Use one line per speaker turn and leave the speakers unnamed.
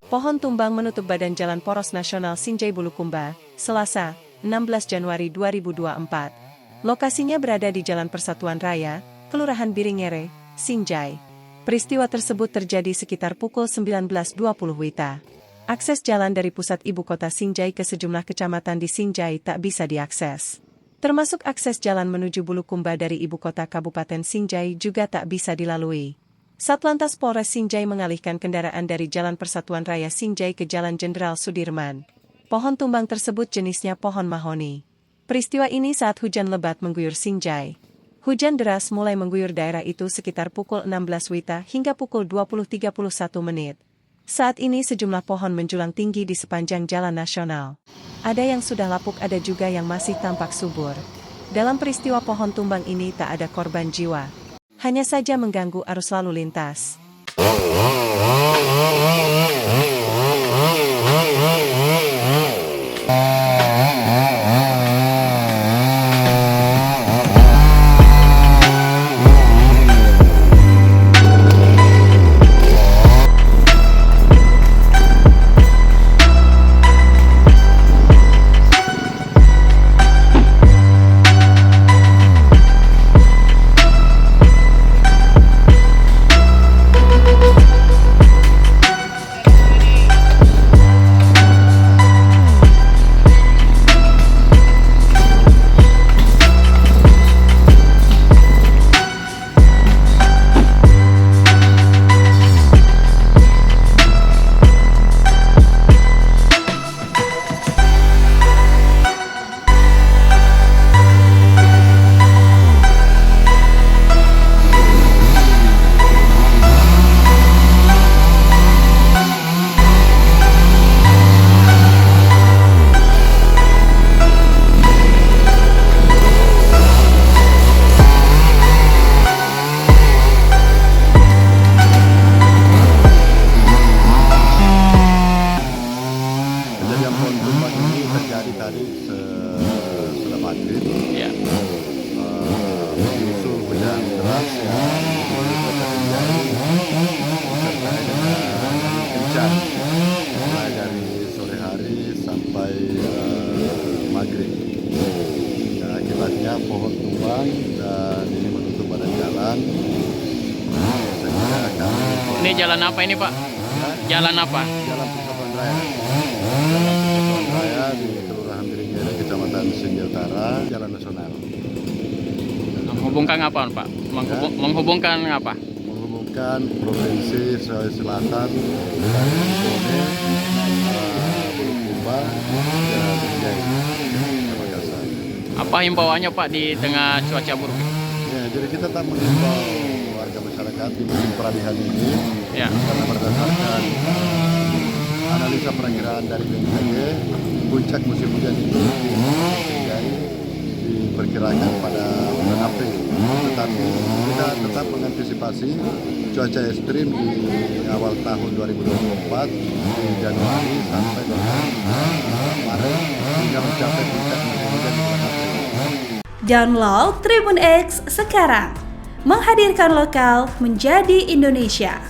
Pohon tumbang menutup badan Jalan Poros Nasional Sinjai Bulukumba, Selasa, 16 Januari 2024. Lokasinya berada di Jalan Persatuan Raya, Kelurahan Biringere, Sinjai. Peristiwa tersebut terjadi sekitar pukul 19.20 WITA. Akses jalan dari pusat ibu kota Sinjai ke sejumlah kecamatan di Sinjai tak bisa diakses. Termasuk akses jalan menuju Bulukumba dari ibu kota Kabupaten Sinjai juga tak bisa dilalui. Satlantas Polres Sinjai mengalihkan kendaraan dari Jalan Persatuan Raya Sinjai ke Jalan Jenderal Sudirman. Pohon tumbang tersebut jenisnya pohon mahoni. Peristiwa ini saat hujan lebat mengguyur Sinjai. Hujan deras mulai mengguyur daerah itu sekitar pukul 16 WITA hingga pukul 20.31 menit. Saat ini sejumlah pohon menjulang tinggi di sepanjang jalan nasional. Ada yang sudah lapuk, ada juga yang masih tampak subur. Dalam peristiwa pohon tumbang ini tak ada korban jiwa. Hanya saja mengganggu arus lalu lintas.
Kejadian pohon tumbang ini terjadi tadi setelah maghrib.
Ya.
Menyusul hujan deras yang terjadi disertai dengan angin kencang mulai dari sore hari sampai maghrib. Dan akibatnya pohon tumbang dan ini menutup badan jalan. Sehingga kami
Ini jalan apa ini, Pak? Jalan apa?
Jalan Persatuan Raya. Jalan Persatuan Raya di Kelurahan Biringere, Kecamatan Sinjai Utara, Jalan Nasional.
Menghubungkan apa, Pak? Menghubungkan apa?
Menghubungkan Provinsi Sulawesi Selatan dari Bone, Bulukumba, dan Sinjai. Terima kasih.
Apa himbauannya, Pak, di tengah cuaca buruk?
Ya, jadi kita tak mengimbau warga masyarakat di musim peralihan ini,
Ya.
karena berdasarkan analisa perakiraan dari BMKG, puncak musim hujan itu terjadi diperkirakan pada bulan April. Tetapi kita tetap mengantisipasi cuaca ekstrim di awal tahun 2024 di Januari sampai dengan Maret hingga mencapai puncak musim hujan di bulan April.
Download Tribun X sekarang, menghadirkan lokal menjadi Indonesia.